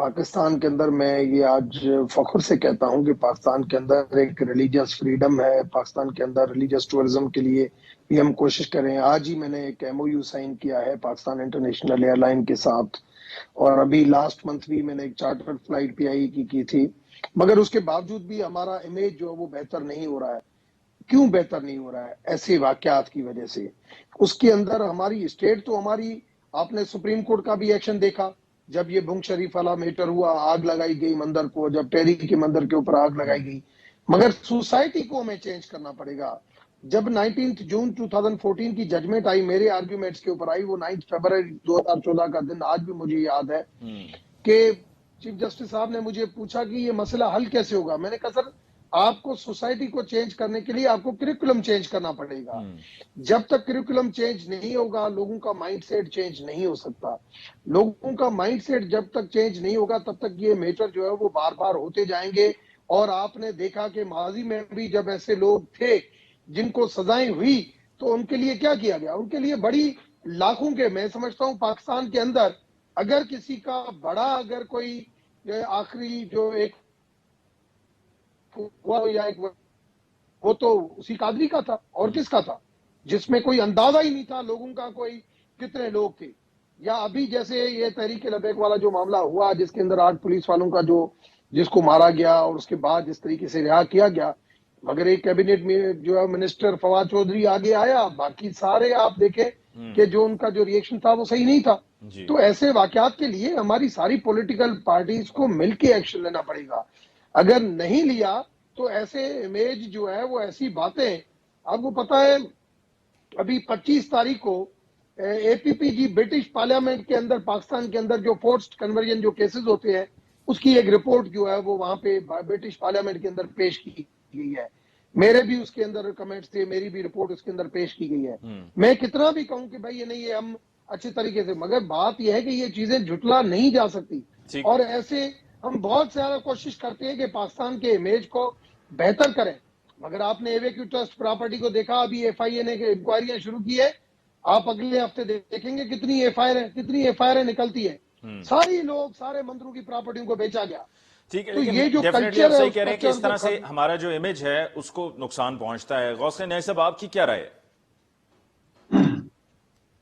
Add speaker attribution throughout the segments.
Speaker 1: پاکستان کے اندر میں یہ آج فخر سے کہتا ہوں کہ پاکستان کے اندر ایک ریلیجس فریڈم ہے. پاکستان کے اندر ریلیجس ٹورزم کے لیے بھی ہم کوشش کریں. آج ہی میں نے ایک ایم او یو سائن کیا ہے پاکستان انٹرنیشنل ایئر لائن کے ساتھ, اور ابھی لاسٹ منتھ بھی میں نے ایک چارٹر فلائٹ پی آئی کی تھی. مگر اس کے باوجود بھی ہمارا امیج جو ہے وہ بہتر نہیں ہو رہا ہے. کیوں بہتر نہیں ہو رہا ہے؟ ایسے واقعات کی وجہ سے. اس کے اندر ہماری اسٹیٹ تو ہماری, آپ نے سپریم کورٹ کا بھی ایکشن دیکھا جب یہ بنگ شریف والا میٹر ہوا, آگ لگائی گئی مندر کو, جب ٹیری کے مندر کے اوپر آگ لگائی گئی. مگر سوسائٹی کو ہمیں چینج کرنا پڑے گا. جب 19 جون 2014 کی ججمنٹ آئی میرے آرگیومنٹس کے اوپر آئی, وہ 9 فروری 2014 کا دن آج بھی مجھے یاد ہے کہ چیف جسٹس صاحب نے مجھے پوچھا کہ یہ مسئلہ حل کیسے ہوگا. میں نے کہا سر, آپ کو سوسائٹی کو چینج کرنے کے لیے آپ کو کریکولم چینج کرنا پڑے گا. جب تک کریکولم چینج نہیں ہوگا لوگوں کا مائنڈ سیٹ چینج نہیں ہو سکتا. لوگوں کا مائنڈ سیٹ جب تک چینج نہیں ہوگا تب تک یہ میٹر جو ہے وہ بار بار ہوتے جائیں گے. اور آپ نے دیکھا کہ ماضی میں بھی جب ایسے لوگ تھے جن کو سزائیں ہوئی تو ان کے لیے کیا کیا گیا. ان کے لیے بڑی لاکھوں کے, میں سمجھتا ہوں پاکستان کے اندر اگر کسی کا بڑا, اگر کوئی آخری جو ایک ہوا یا ایک, وہ تو اسی قادری کا تھا. اور کس کا تھا؟ جس میں کوئی اندازہ ہی نہیں تھا لوگوں کا کوئی کتنے لوگ تھے. یا ابھی جیسے یہ تحریک لبیک والا جو معاملہ ہوا جس کے اندر 8 پولیس والوں کا جو جس کو مارا گیا اور اس کے بعد جس طریقے سے رہا کیا گیا. مگر ایک کیبنٹ میں جو ہے منسٹر فواد چودھری آگے آیا, باقی سارے آپ دیکھیں کہ جو ان کا جو ریئیکشن تھا وہ صحیح نہیں تھا. تو ایسے واقعات کے لیے ہماری ساری پولیٹیکل پارٹیز کو مل کے ایکشن لینا پڑے گا. اگر نہیں لیا تو ایسے امیج جو ہے وہ ایسی باتیں, آپ کو پتا ہے ابھی 25 تاریخ کو اے پی پی جی برٹش پارلیمنٹ کے اندر پاکستان کے اندر جو فورسڈ کنورژن جو کیسز ہوتے ہیں اس کی ایک رپورٹ جو ہے وہ وہاں پہ برٹش پارلیمنٹ کے اندر پیش کی گئی ہے. میرے بھی اس کے اندر کمنٹس تھے, میری بھی رپورٹ اس کے اندر پیش کی گئی ہے. میں کتنا بھی کہوں کہ بھائی یہ نہیں ہے ہم اچھے طریقے سے, مگر بات یہ ہے کہ یہ چیزیں جھٹلا نہیں جا سکتی. اور ایسے ہم بہت زیادہ کوشش کرتے ہیں کہ پاکستان کے امیج کو بہتر کریں. مگر آپ نے ایویکیو ٹرسٹ پراپرٹی کو دیکھا, ابھی ایف آئی اے نے انکوائریاں شروع کی ہے. آپ اگلے ہفتے دیکھیں گے کتنی ایف آئی آر نکلتی ہے. ساری لوگ سارے مندروں کی پراپرٹیوں کو بیچا گیا.
Speaker 2: ٹھیک ہے,
Speaker 1: تو
Speaker 2: لیکن
Speaker 1: یہ جو
Speaker 2: ڈیفینیٹلی آپ
Speaker 1: کلچر ہے
Speaker 2: صحیح
Speaker 1: اس
Speaker 2: کہہ رہے ہیں کہ اس
Speaker 1: کلچر
Speaker 2: طرح
Speaker 1: کو
Speaker 2: سے ہمارا جو امیج ہے اس کو نقصان پہنچتا ہے. غوث نئی صاحب, آپ کی کیا رائے ہے؟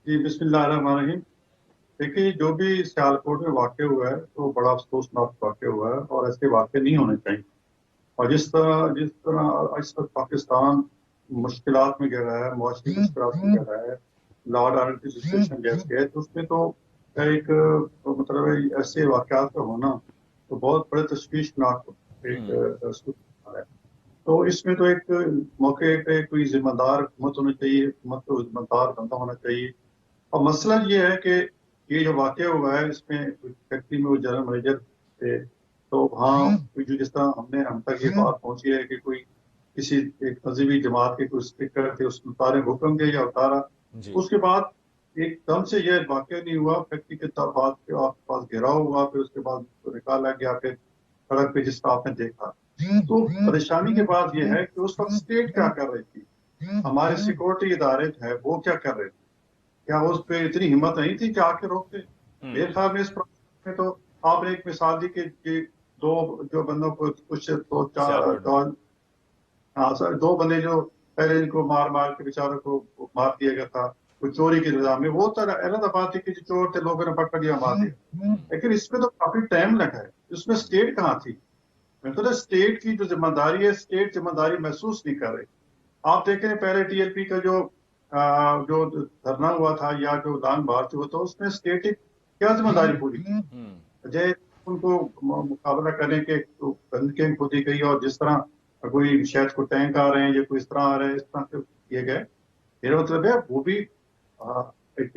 Speaker 3: جی بسم اللہ الرحمن الرحیم. دیکھیے جو بھی سیالکوٹ میں واقع ہوا ہے تو بڑا افسوسناک واقع ہوا ہے اور ایسے واقع نہیں ہونے چاہیے. اور جس طرح اس وقت پاکستان مشکلات میں گر رہا ہے, معاشی مشکلات میں گر رہا ہے, لا اینڈ آرڈر کی سچویشن جیسی ہے, تو اس میں تو ایک مطلب ایسے واقعات کا ہونا تو بہت بڑے تشویشناک ایک صورت ہے. تو اس میں تو ایک موقع پہ کوئی ذمہ دار حکومت ہونی چاہیے, حکومت کو ذمہ دار بندہ ہونا چاہیے. اور مسئلہ یہ ہے کہ یہ جو واقعہ ہوا ہے اس میں فیکٹری میں وہ جنرل مینیجر تھے, تو وہاں جس طرح ہم تک یہ بات پہنچی ہے کہ کوئی کسی ایک مذہبی جماعت کے کوئی اسپیکر تھے, اس اتارے حکم دیا یا اتارا. اس کے بعد ایک دم سے یہ واقعہ نہیں ہوا, فیکٹری کے بعد آپ کے پاس گھیراؤ ہوا, پھر اس کے بعد نکالا گیا, پھر سڑک پہ جس طرح آپ نے دیکھا. تو پریشانی کی بات یہ ہے کہ اس وقت اسٹیٹ کیا کر رہی تھی, ہمارے سیکورٹی ادارے ہے وہ کیا کر رہے تھے. کیا اس پہ اتنی ہمت نہیں تھی کہ آ کے روکتے؟ میرے خیال میں اس میں تو آپ نے ایک مثال دی کہ دو جو بندوں کو کچھ دو بندے جو پہلے ان کو مار کے بیچاروں کو مار دیا گیا تھا کوئی چوری کے الزام میں, وہ تو الگ بات تھی کہ جو چور تھے لوگوں نے پکڑ لیا مار دیا. لیکن اس میں تو کافی ٹائم لگا ہے. اس میں اسٹیٹ کہاں تھی؟ اسٹیٹ کی جو ذمہ داری ہے, اسٹیٹ ذمہ داری محسوس نہیں کر رہی. آپ دیکھیں پہلے ٹی ایل پی کا جو دھرنا ہوا تھا یا جو لانگ مارچ ہوا تھا, اس میں اسٹیٹ کیا ذمہ داری پوری کی؟ جے ان کو مقابلہ کرنے کے گندگی کھودی گئی, اور جس طرح کوئی شاید کو ٹینک آ رہے ہیں یا کوئی اس طرح آ رہے ہیں, اس طرح سے کیے گئے. میرا مطلب ہے وہ بھی ایک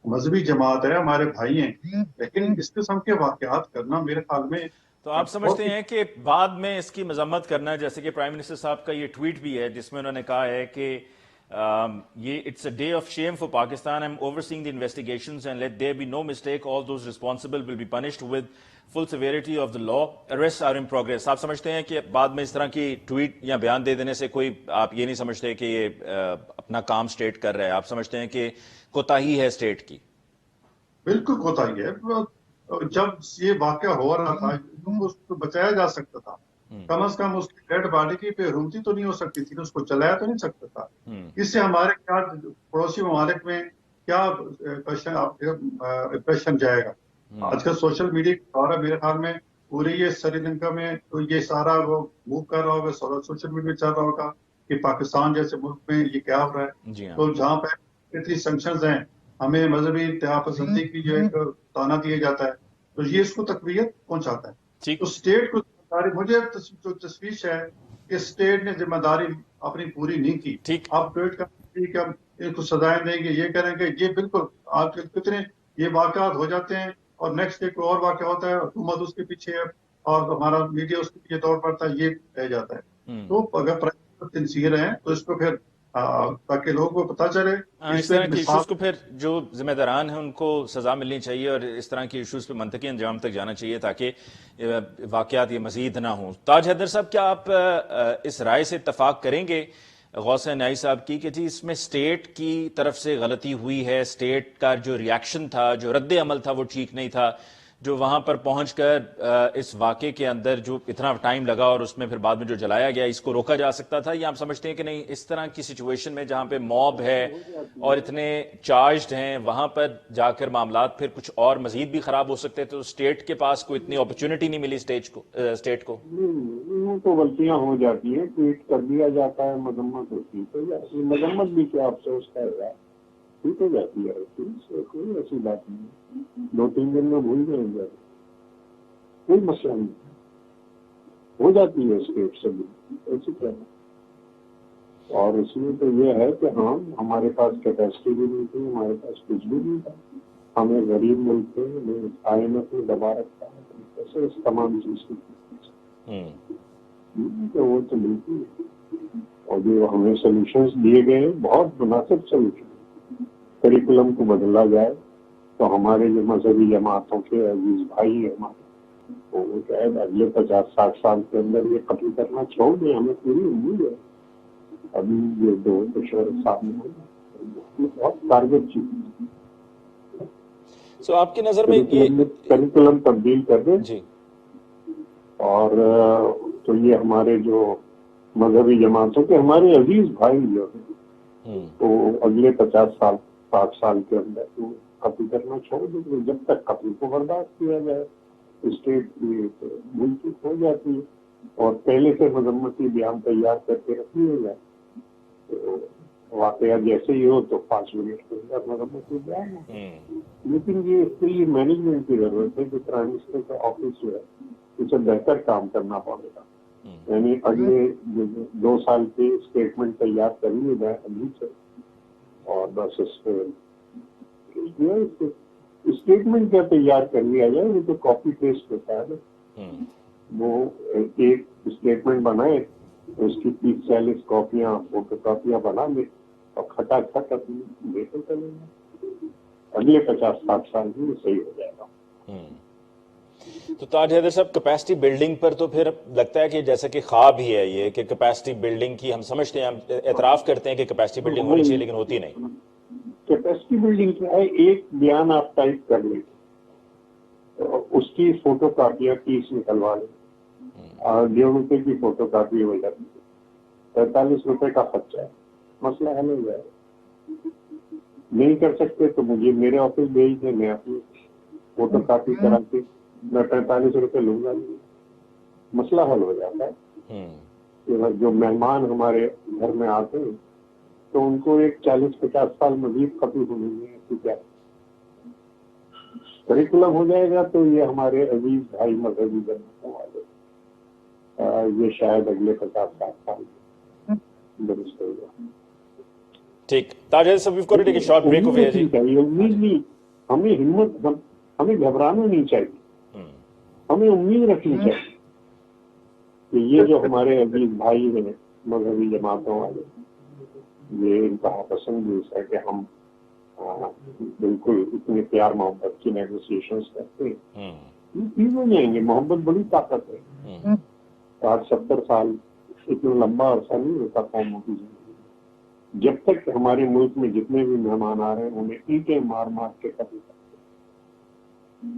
Speaker 3: مذہبی جماعت ہے, ہمارے بھائی ہیں, لیکن اس قسم کے واقعات کرنا میرے خیال میں.
Speaker 2: تو آپ سمجھتے ہیں کہ بعد میں اس کی مذمت کرنا, جیسے کہ پرائم منسٹر صاحب کا یہ ٹویٹ بھی ہے جس میں انہوں نے کہا ہے کہ یہ it's a day of shame for Pakistan, I am overseeing the investigations and let there be no mistake, all those responsible will be punished with full severity of the law, arrest are in progress. آپ سمجھتے ہیں کہ بعد میں اس طرح کی tweet یا بیان دے دینے سے کوئی, آپ یہ نہیں سمجھتے کہ یہ اپنا کام اسٹیٹ کر رہا ہے, آپ سمجھتے ہیں کہ کوتاہی ہے اسٹیٹ کی؟
Speaker 3: بالکل کوتاہی ہے. جب یہ واقعہ ہو رہا تھا اس کو بچایا جا سکتا تھا، کم از کم اس کی ڈیڈ باڈی کی بے رومتی تو نہیں ہو سکتی تھی، اس کو چلایا تو نہیں سکتا تھا. اس سے ہمارے کیا پڑوسی ممالک میں کیا امپریشن جائے گا. آج کل سوشل میڈیا کا دور ہے، میرے خیال میں پورے یہ سری لنکا میں تو یہ سارا وہ موو کر رہا ہوگا، سوشل میڈیا چل رہا ہوگا کہ پاکستان جیسے ملک میں یہ کیا ہو رہا ہے. تو جہاں پہ اتنی سینکشنز ہیں، ہمیں مذہبی اتحاد پسندی کی جو ایک تانا دیا جاتا ہے، تو یہ اس کو تقویت پہنچاتا ہے. تو اسٹیٹ کو ذمہ داری، مجھے جو تشویش ہے کہ اسٹیٹ نے ذمہ داری اپنی پوری نہیں کی. آپ ویٹ کریں کہ ہم ان کو سزائیں دیں گے، یہ کریں گے، یہ بالکل آج کل کتنے یہ واقعات ہو جاتے ہیں اور نیکسٹ ڈے کوئی اور واقعہ ہوتا ہے، حکومت اس کے پیچھے ہے اور ہمارا میڈیا اس کے پیچھے دوڑ پڑتا ہے، یہ رہ جاتا ہے. تو اگر پرائم تنصیر ہیں تو اس کو پھر تاکہ لوگوں کو پتہ چلے
Speaker 2: اس طرح کے ایشوز کو پھر جو ذمہ داران ہیں ان کو سزا ملنی چاہیے اور اس طرح کے ایشوز پہ منطقی انجام تک جانا چاہیے تاکہ واقعات یہ مزید نہ ہوں. تاج حیدر صاحب، کیا آپ اس رائے سے اتفاق کریں گے غوث نائی صاحب کی کہ جی اس میں اسٹیٹ کی طرف سے غلطی ہوئی ہے، اسٹیٹ کا جو ریاکشن تھا، جو رد عمل تھا وہ ٹھیک نہیں تھا، جو وہاں پر پہنچ کر اس واقعے کے اندر جو اتنا ٹائم لگا اور اس میں پھر بعد میں جو جلایا گیا اس کو روکا جا سکتا تھا؟ یا آپ سمجھتے ہیں کہ نہیں، اس طرح کی سچویشن میں جہاں پہ موب ہے اور اتنے چارجڈ ہیں وہاں پر جا کر معاملات پھر کچھ اور مزید بھی خراب ہو سکتے، تو اسٹیٹ کے پاس کوئی اتنی اپرچونٹی نہیں ملی اسٹیٹ کو؟
Speaker 4: تو غلطیاں ہو جاتی ہیں، ٹویٹ کر دیا جاتا ہے، مذمت ہوتی ہے، مذمت بھی کیا افسوس کر رہا ہے، ٹھیک ہو جاتی ہے، کوئی ایسی بات نہیں، 2-3 دن میں بھول جائیں گے، کوئی مسئلہ نہیں، ہو جاتی ہے اسٹیٹ سے بھی ایسی کیا. اور اس میں تو یہ ہے کہ ہاں ہمارے پاس کیپیسٹی بھی نہیں تھی، ہمارے پاس کچھ بھی نہیں تھا، ہمیں غریب ملک تھے، IMF نے دبا رکھا ہے، کیسے اس تمام چیز کی تو وہ تو بالکل. اور جو ہمیں سولوشنز دیے گئے بہت مناسب سولوشن، کریکولم کو بدلا جائے تو ہمارے جو مذہبی جماعتوں کے عزیز بھائی ہیں ہمارے، وہ کیا ہے اگلے 50-60 سال کے اندر یہ قتل کرنا چھوڑ دیں، ہمیں پوری امید ہے. ابھی یہ 2 دشہر سامنے بہت ٹارگیٹ چیز.
Speaker 2: سو آپ کی نظر میں
Speaker 4: کریکولم تبدیل کر دیں
Speaker 2: جی، اور
Speaker 4: تو یہ ہمارے جو مذہبی جماعتوں کے ہمارے عزیز بھائی جو ہیں تو اگلے 50-60 سال کے اندر قتل کرنا چھوڑ دیں. جب تک قتل کو برداشت کیا جائے اسٹیٹ کی ملک ہو جاتی ہے، اور پہلے سے مذمتی بیان تیار کر کے رکھی ہو جائے تو واقعہ جیسے ہی ہو تو 5 منٹ کے اندر مذمتی بیان ہو. لیکن یہ اس کے لیے مینجمنٹ کی ضرورت ہے کہ پرائم منسٹر کا آفس جو ہے اسے بہتر کام کرنا پڑے گا. یعنی اگلے 2 سال کی اسٹیٹمنٹ تیار کر لیے جائے ابھی سے، اور بس اس پہ اسٹیٹمنٹ کیا تیار کر لیا جائے، وہ تو کاپی پیسٹ ہوتا ہے. وہ ایک اسٹیٹمنٹ بنائے، اس کی 30-40 کاپیاں فوٹو کاپیاں بنا لے اور کھٹا کھٹ اپنی دیتے چلے جائیں. اگلے 50-60 سال میں صحیح ہو جائے گا.
Speaker 2: تو تاج حیدر صاحب، کیپیسٹی بلڈنگ پر تو پھر لگتا ہے کہ جیسا کہ خواب ہی ہے یہ کہ کیپیسٹی بلڈنگ کی ہم سمجھتے ہیں، ہم اعتراف کرتے ہیں کہ کیپیسٹی بلڈنگ ہونی چاہیے لیکن ہوتی نہیں.
Speaker 4: کیپیسٹی بلڈنگ کیا ہے؟ ایک بیان آپ ٹائپ کر لیں، اس کی فوٹو کاپیاں 30 نکلوا لیں، اور 1.5 روپے کی فوٹو کاپی ہو جاتی ہے، 45 روپے کا خرچہ ہے، مسئلہ حل ہو جائے. نہیں کر سکتے تو مجھے میرے آفس بھیج دیں، میں اپنی فوٹو کاپی کرا کے میں 45 روپے لوں گا، مسئلہ حل ہو جاتا ہے. جو مہمان ہمارے گھر میں آتے ہیں تو ان کو ایک 40-50 سال مزید قتل ہونے میں کیا کریکولم ہو جائے گا تو یہ ہمارے عزیز بھائی مذہبی جماعتوں والے یہ شاید اگلے 50-60 سال درست ہو جائے.
Speaker 2: ٹھیک. تاج حیدر صاحب، we've got to take a short break over here.
Speaker 4: امید نہیں، ہمیں ہمت، ہمیں گھبرانا نہیں چاہیے، ہمیں امید رکھنی چاہیے کہ یہ جو ہمارے عزیز بھائی ہیں مذہبی جماعتوں والے، یہ انتہا پسند ہے کہ ہم بالکل اتنے پیار محبت کی نیگوسیشنز کرتے ہیں، یہ چیز ہو جائیں گے. محبت بڑی طاقت ہے. 60-70 سال اتنا لمبا عرصہ نہیں ہوتا قوموں کی زندگی. جب تک ہمارے ملک میں جتنے بھی مہمان آ رہے ہیں انہیں اینٹیں مار مار کے قتل کرتے ہیں.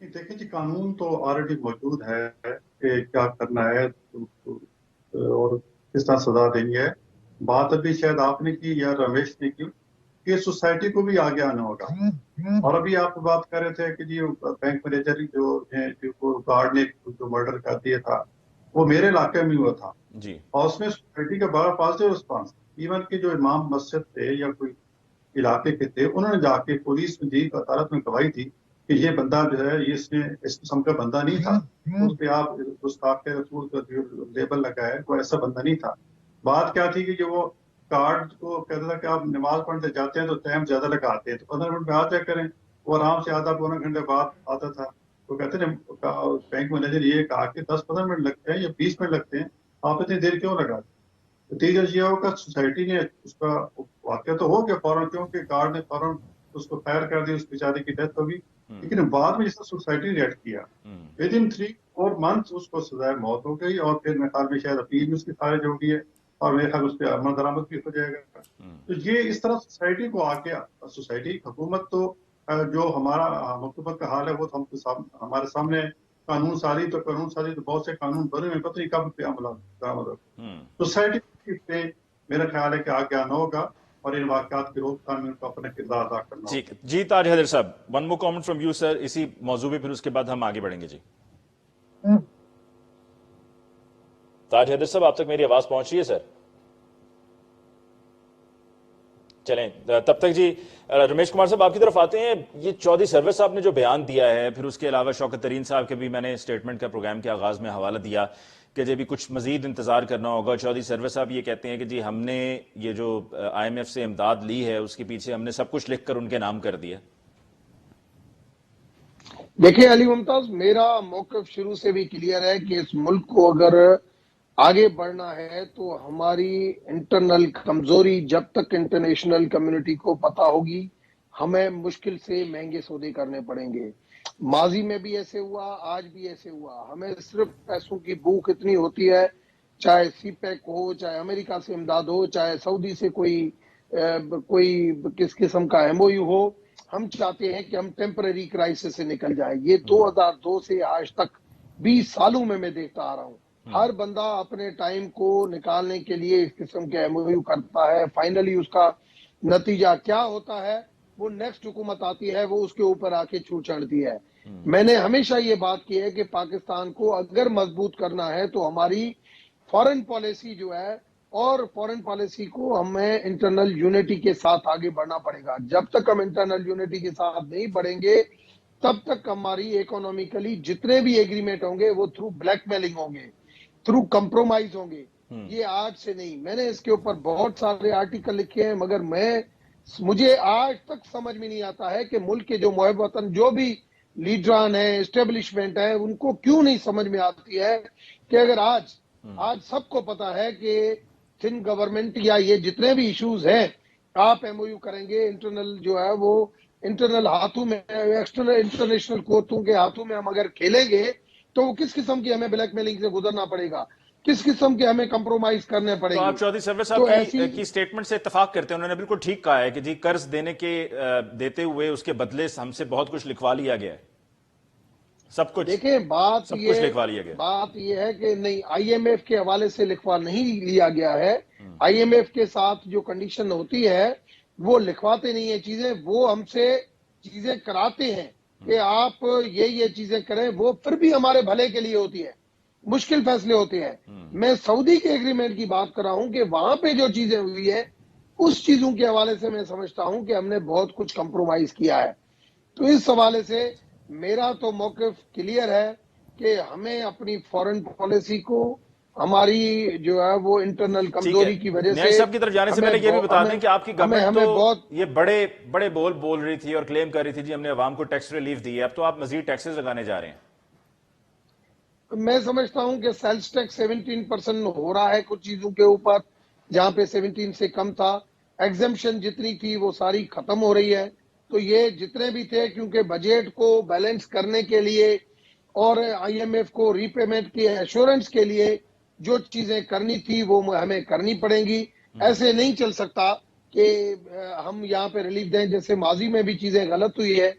Speaker 3: دیکھیں جی، قانون تو آلریڈی موجود ہے کہ کیا کرنا ہے اور کس طرح سزا دینی ہے. بات ابھی شاید آپ نے کی یا رمیش نے کی کہ سوسائٹی کو بھی آگے آنا ہوگا. اور ابھی آپ بات کر رہے تھے کہ جی بینک مینیجر جو ہیں گارڈ نے جو مرڈر کر دیا تھا وہ میرے علاقے میں ہوا تھا
Speaker 2: جی.
Speaker 3: اور اس میں سوسائٹی کا بڑا پازیٹیو رسپانس. ایون کہ جو امام مسجد تھے یا کوئی علاقے کے تھے انہوں نے جا کے پولیس میں دی عدالت میں گواہی دی کہ یہ بندہ جو ہے یہ اس قسم کا بندہ نہیں تھا. اس پہ آپ گستاخ رسول کا جو لیبل لگا ہے وہ ایسا بندہ نہیں تھا. بات کیا تھی کہ جو وہ کارڈ کو کہتا تھا کہ آپ نماز پڑھنے جاتے ہیں تو ٹائم زیادہ لگاتے ہیں تو 15 منٹ میں آ جا کریں. وہ آرام سے آدھا پونا گھنٹے بعد آتا تھا. تو کہتے ہیں بینک مینیجر یہ کہا کہ 10-15 منٹ لگتے ہیں یا 20 منٹ لگتے ہیں, آپ اتنی دیر کیوں لگاتے. نتیجہ یہ ہوگا سوسائٹی نے اس کا واقعہ تو ہو گیا فوراً, کیونکہ گارڈ نے فوراً اس کو فائر کر دی, اس بیچارے کی ڈیتھ ہوگی. لیکن بعد میں جس طرح سوسائٹی نے ریئیکٹ کیا ود ان 3-4 months اس کو سزائے موت ہو گئی. اور پھر میرے خیال میں شاید اپیل بھی اس کی خارج ہو گئی ہے اور میرے خیال اس پہ عمل درآمد بھی ہو جائے گا. تو یہ اس طرح سوسائٹی کو آ کے سوسائٹی حکومت تو جو ہمارا حکومت کا حال ہے وہ ہمارے سامنے قانون سازی تو بہت سے قانون بنے ہوئے, پتہ نہیں کب پہ عمل درآمد ہوگا. سوسائٹی پہ میرا خیال ہے کہ آگے آنا ہوگا اور ان واقعات کی روک تھام میں ان کو اپنا کردار ادا کرنا ہوگا.
Speaker 2: جی تاج حیدر صاحب, one more comment from you sir اسی موضوع پہ, پھر اس کے بعد ہم آگے بڑھیں گے. جی تاج حیدر صاحب, آپ تک میری آواز پہنچ رہی ہے سر؟ چلیں تب تک جی رمیش کمار صاحب آپ کی طرف آتے ہیں. یہ چودھری سرور صاحب نے جو بیان دیا ہے, پھر اس کے علاوہ شوکت ترین صاحب کے بھی میں نے اسٹیٹمنٹ کا پروگرام کے آغاز میں حوالہ دیا کہ جب بھی کچھ مزید انتظار کرنا ہوگا. چودھری سرور صاحب یہ کہتے ہیں کہ جی ہم نے یہ جو IMF سے امداد لی ہے اس کے پیچھے ہم نے سب کچھ لکھ کر ان کے نام کر دیا.
Speaker 1: دیکھیں علی ممتاز, میرا موقف شروع سے بھی کلیئر ہے کہ اس ملک کو اگر آگے بڑھنا ہے تو ہماری انٹرنل کمزوری جب تک انٹرنیشنل کمیونٹی کو پتہ ہوگی ہمیں مشکل سے مہنگے سودے کرنے پڑیں گے. ماضی میں بھی ایسے ہوا, آج بھی ایسے ہوا. ہمیں صرف پیسوں کی بھوک اتنی ہوتی ہے, چاہے سی پیک ہو, چاہے امریکہ سے امداد ہو, چاہے سعودی سے کوئی کس قسم کا MOU ہو. ہم چاہتے ہیں کہ ہم ٹیمپرری کرائسس سے نکل جائیں. یہ 2002 سے آج تک 20 سالوں میں دیکھتا آ رہا ہوں. ہر بندہ اپنے ٹائم کو نکالنے کے لیے اس قسم کے MOU کرتا ہے. فائنلی اس کا نتیجہ کیا ہوتا ہے, وہ نیکسٹ حکومت آتی ہے, وہ اس کے اوپر آ کے چھو چڑھتی ہے. میں نے ہمیشہ یہ بات کی ہے کہ پاکستان کو اگر مضبوط کرنا ہے تو ہماری فارن پالیسی جو ہے, اور فارن پالیسی کو ہمیں انٹرنل یونٹی کے ساتھ آگے بڑھنا پڑے گا. جب تک ہم انٹرنل یونٹی کے ساتھ نہیں بڑھیں گے تب تک ہماری اکنامیکلی جتنے بھی ایگریمنٹ ہوں گے وہ تھرو بلیک میلنگ ہوں گے, تھرو کمپرومائز ہوں گے. یہ آج سے نہیں. میں نے اس کے اوپر بہت سارے آرٹیکل لکھے ہیں, مگر مجھے آج تک سمجھ میں نہیں آتا ہے کہ ملک کے جو محب وطن جو بھی لیڈران ہیں, اسٹیبلشمنٹ ہے, ان کو کیوں نہیں سمجھ میں آتی ہے کہ اگر آج سب کو پتا ہے کہ سندھ گورنمنٹ یا یہ جتنے بھی ایشوز ہیں آپ MOU کریں گے, انٹرنل جو ہے وہ انٹرنل ہاتھوں میں, ایکسٹرنل انٹرنیشنل کورٹوں کے ہاتھوں میں ہم اگر کھیلیں گے تو وہ کس قسم کی ہمیں بلیک میلنگ سے گزرنا پڑے گا, کس قسم کے ہمیں کمپرومائز کرنے پڑیں
Speaker 2: تو
Speaker 1: گے.
Speaker 2: آپ چودھری سرور صاحب کی سٹیٹمنٹ سے اتفاق کرتے ہیں, انہوں نے بالکل ٹھیک کہا ہے کہ جی قرض دیتے ہوئے اس کے بدلے ہم سے بہت کچھ لکھوا لیا گیا ہے, سب کچھ.
Speaker 1: دیکھیں بات
Speaker 2: لکھوا لیا گیا.
Speaker 1: یہ ہے کہ نہیں, IMF کے حوالے سے لکھوا نہیں لیا گیا ہے. IMF کے ساتھ جو کنڈیشن ہوتی ہے وہ لکھواتے نہیں ہیں چیزیں, وہ ہم سے چیزیں کراتے ہیں کہ آپ یہ چیزیں کریں. وہ پھر بھی ہمارے بھلے کے لیے ہوتی ہے, مشکل فیصلے ہوتے ہیں. میں سعودی کے ایگریمنٹ کی بات کر رہا ہوں کہ وہاں پہ جو چیزیں ہوئی ہیں اس چیزوں کے حوالے سے میں سمجھتا ہوں کہ ہم نے بہت کچھ کمپرومائز کیا ہے. تو اس حوالے سے میرا تو موقف کلیئر ہے کہ ہمیں اپنی فارن پالیسی کو ہماری جو ہے وہ انٹرنل کمزوری کی وجہ سے,
Speaker 2: نیاز صاحب کی طرف جانے سے پہلے یہ بھی بتا دیں کہ آپ کی گورنمنٹ تو یہ بڑے بول رہی تھی اور کلیم کر رہی تھی جی ہم نے عوام کو ٹیکس ریلیف دی ہے, اب تو آپ مزید ٹیکسز لگانے جا رہے ہیں.
Speaker 1: میں سمجھتا ہوں کہ سیلز ٹیکس 17% ہو رہا ہے کچھ چیزوں کے اوپر جہاں پہ 17 سے کم تھا. ایگزمپشن جتنی تھی وہ ساری ختم ہو رہی ہے. تو یہ جتنے بھی تھے کیونکہ بجٹ کو بیلنس کرنے کے لیے اور IMF کو ری پیمنٹ کی ایشورنس کے لیے جو چیزیں کرنی تھی وہ ہمیں کرنی پڑیں گی. ایسے نہیں چل سکتا کہ ہم یہاں پہ ریلیف دیں, جیسے ماضی میں بھی چیزیں غلط ہوئی ہے.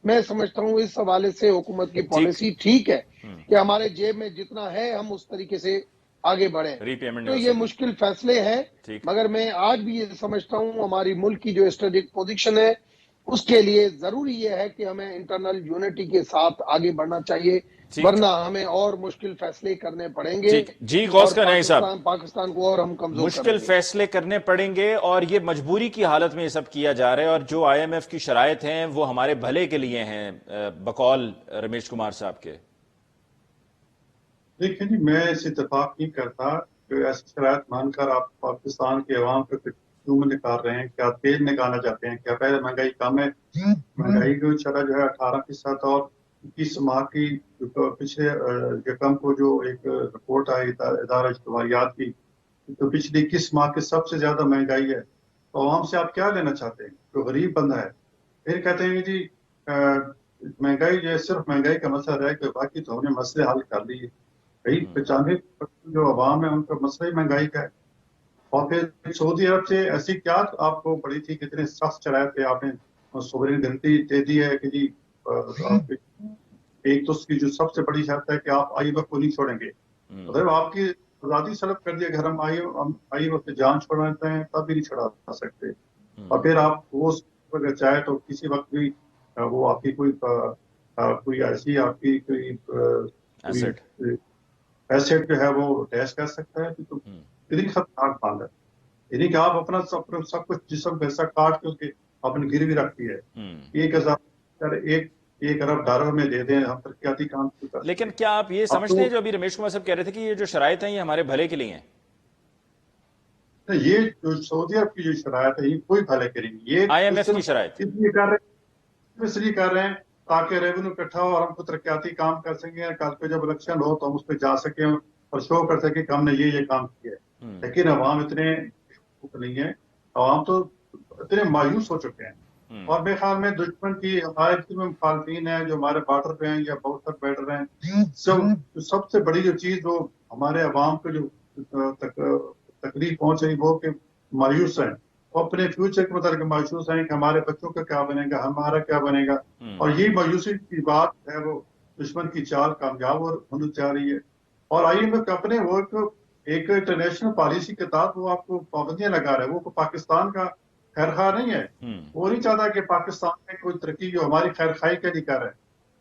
Speaker 1: میں سمجھتا ہوں اس حوالے سے حکومت کی پالیسی ٹھیک ہے کہ ہمارے جیب میں جتنا ہے ہم اس طریقے سے آگے بڑھیں.
Speaker 2: ری پیمنٹ
Speaker 1: تو یہ مشکل فیصلے ہیں،
Speaker 2: ٹھیک.
Speaker 1: مگر میں آج بھی یہ سمجھتا ہوں ہماری ملک کی جو اسٹریٹجک پوزیشن ہے اس کے لیے ضروری یہ ہے کہ ہمیں انٹرنل یونٹی کے ساتھ آگے بڑھنا چاہیے، ورنہ ہمیں اور مشکل فیصلے کرنے پڑیں گے.
Speaker 2: جی غوث
Speaker 1: اور
Speaker 2: کنائی صاحب،
Speaker 1: پاکستان کو اور ہم کمزور
Speaker 2: مشکل فیصلے کرنے پڑیں گے اور یہ مجبوری کی حالت میں یہ سب کیا جا رہا ہے، اور جو آئی ایم ایف کی شرائط ہیں وہ ہمارے بھلے کے لیے ہیں بقول رمیش کمار صاحب کے.
Speaker 3: دیکھیں جی، میں اس اتفاق نہیں کرتا کہ ایسی شرائط مان کر آپ پاکستان کے عوام پہ کیوں نکال رہے ہیں. کیا تیل نکالنا چاہتے ہیں؟ کیا پہلے مہنگائی کم ہے؟ مہنگائی کی شرح جو ہے 18% اور 21 ماہ کی پچھلے یکم کو جو ایک رپورٹ آئی ادارہ اجتماعیات کی، تو پچھلی 21 ماہ کی سب سے زیادہ مہنگائی ہے. تو عوام سے آپ کیا لینا چاہتے ہیں جو غریب بندہ ہے؟ پھر کہتے ہیں جی مہنگائی جو ہے صرف مہنگائی کا مسئلہ رہ کہ باقی تو ہم نے مسئلے حل کر لیے. 95% جو عوام ہے ان کا مسئلہ ہی مہنگائی کا ہے. اور پھر سعودی عرب سے ایسی کیا آپ کو پڑی تھی، کتنے سخت چڑھائے تھے آپ نے، سوورینٹی دے دی ہے کہ جی ایک تو اس کی جو سب سے بڑی شرط ہے کہ آپ آئی وقت کو نہیں چھوڑیں گے. مطلب آپ کی آزادی سلب کر دیا کہ ہم آئی وقت جان چھوڑاتے ہیں تب بھی نہیں چھڑا سکتے. اور پھر آپ وہ اگر چاہے تو کسی وقت بھی وہ آپ کی کوئی ایسی آپ کی کوئی ایسٹ جو ہے وہ ٹیسٹ کر سکتا ہے. تو کتنی خطرناک بات ہے، یعنی کہ آپ اپنا سب کچھ جسم پیسہ کاٹ کے اس کے اپنی گروی رکھتی ہے. 1 ارب ڈالر میں دے دیں ہم ترقیاتی کام شروع کر.
Speaker 2: لیکن کیا آپ یہ سمجھتے ہیں جو ابھی رمیش کمار صاحب کہہ رہے تھے کہ یہ جو شرائط ہیں یہ ہمارے بھلے کے لیے ہیں؟
Speaker 3: یہ جو سعودی عرب کی جو شرائط ہے یہ کوئی بھلے کریں گی. یہ
Speaker 2: آئی ایم ایف کی شرائط
Speaker 3: اس لیے کر رہے ہیں تاکہ ریونیو اکٹھا ہو اور ہم کو ترقیاتی کام کر سکیں. کل پہ جب الیکشن ہو تو ہم اس پہ جا سکیں اور شو کر سکیں کہ ہم نے یہ کام کیا ہے. لیکن عوام اتنے نہیں ہے، عوام تو اتنے مایوس ہو چکے ہیں. اور میرے خیال میں دشمن کی ہمارے میں مخالفین ہیں جو ہمارے بارڈر پہ ہیں یا بہت سر بیٹر ہیں، سب سے بڑی جو چیز وہ ہمارے عوام کو جو تکلیف پہنچ رہی وہ کہ مایوس ہیں. وہ اپنے فیوچر کے متعلق مایوس ہیں کہ ہمارے بچوں کا کیا بنے گا، ہمارا کیا بنے گا. اور یہی مایوسی کی بات ہے وہ دشمن کی چال کامیاب ہونے جا رہی ہے. اور آئی ایم ایف اپنے وہ ایک انٹرنیشنل پالیسی کے تحت وہ آپ کو پابندیاں لگا رہا ہے. وہ پاکستان کا خیر خواہ نہیں ہے. وہ نہیں چاہتا کہ پاکستان میں کوئی ترقی جو ہماری خیر خواہی کے لیے کر رہا ہے.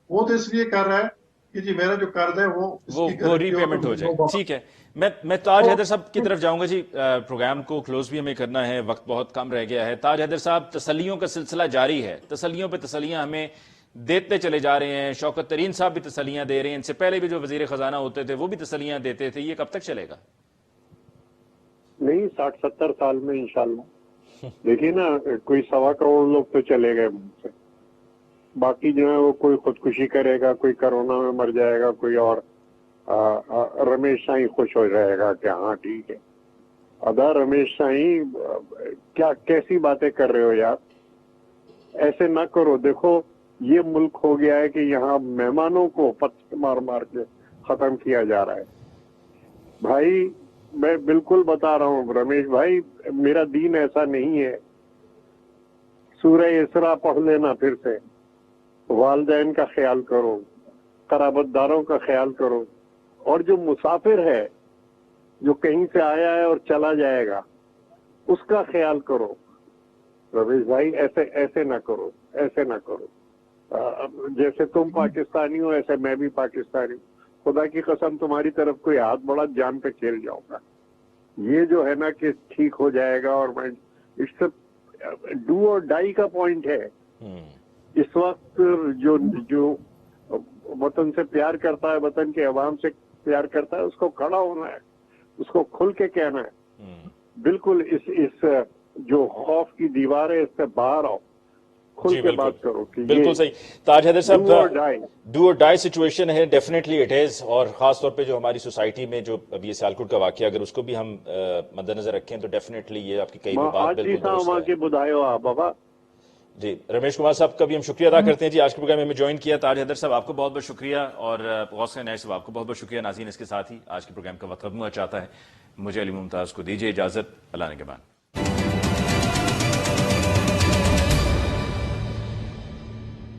Speaker 3: وہ تو اس لیے کر رہا ہے کہ جی میرا جو قرض ہے وہ
Speaker 2: ری پیمنٹ ہو جائے. ٹھیک ہے، میں تاج حیدر صاحب کی طرف جاؤں گا. جی پروگرام کو کلوز بھی ہمیں کرنا ہے، وقت بہت کم رہ گیا ہے. تاج حیدر صاحب، تسلیوں کا سلسلہ جاری ہے، تسلیوں پہ تسلیاں ہمیں دیتے چلے جا رہے ہیں. شوکت ترین صاحب بھی تسلیاں دے رہے ہیں، ان سے پہلے بھی جو وزیر خزانہ ہوتے تھے وہ بھی تسلیاں دیتے تھے. یہ کب تک چلے گا؟
Speaker 4: نہیں 60-70 سال میں انشاءاللہ. دیکھیے نا، کوئی 1.25 کروڑ لوگ تو چلے گئے ملک سے. باقی جو ہے وہ کوئی خودکشی کرے گا، کوئی کرونا میں مر جائے گا، کوئی اور رمیش سائیں خوش ہو جائے گا کہ ہاں ٹھیک ہے. ادا رمیش سائیں کیا کیسی باتیں کر رہے ہو یار، ایسے نہ کرو. دیکھو یہ ملک ہو گیا ہے کہ یہاں مہمانوں کو پتھر مار مار کے ختم کیا جا رہا ہے. بھائی میں بالکل بتا رہا ہوں رمیش بھائی، میرا دین ایسا نہیں ہے. سورہ اسراء پڑھ لینا پھر سے. والدین کا خیال کرو، قرابت داروں کا خیال کرو، اور جو مسافر ہے جو کہیں سے آیا ہے اور چلا جائے گا اس کا خیال کرو. رمیش بھائی ایسے نہ کرو، ایسے نہ کرو. جیسے تم پاکستانی ہو ایسے میں بھی پاکستانی ہوں. خدا کی قسم تمہاری طرف کوئی ہاتھ بڑا جان پہ کھیل جاؤں گا. یہ جو ہے نا کہ ٹھیک ہو جائے گا، اور میں اس سے ڈو اور ڈائی کا پوائنٹ ہے. اس وقت جو وطن سے پیار کرتا ہے، وطن کے عوام سے پیار کرتا ہے، اس کو کھڑا ہونا ہے، اس کو کھل کے کہنا ہے. بالکل اس جو خوف کی دیوار ہے اس سے باہر آؤ، کھل کے بات کرو.
Speaker 2: بالکل صحیح. تاج حیدر صاحب، ڈو اور ڈائی سچویشن ہے، ڈیفینیٹلی اٹ از. اور خاص طور پہ جو ہماری سوسائٹی میں جو ابھی یہ سیالکوٹ کا واقعہ اگر اس کو بھی ہم مد نظر رکھیں تو ڈیفینیٹلی یہ آپ کی کئی بات بالکل درست ہے. جی رمیش کمار صاحب کا بھی ہم شکریہ ادا کرتے ہیں. جی آج کے پروگرام میں ہمیں جوائن کیا. تاج حیدر صاحب آپ کو بہت بہت شکریہ، اور غوث کنائی صاحب آپ کو بہت بہت شکریہ. ناظرین اس کے ساتھ ہی آج کے پروگرام کا وقت ختم ہوا چاہتا ہے. مجھے علی ممتاز کو دیجیے اجازت. اللہ نگہبان.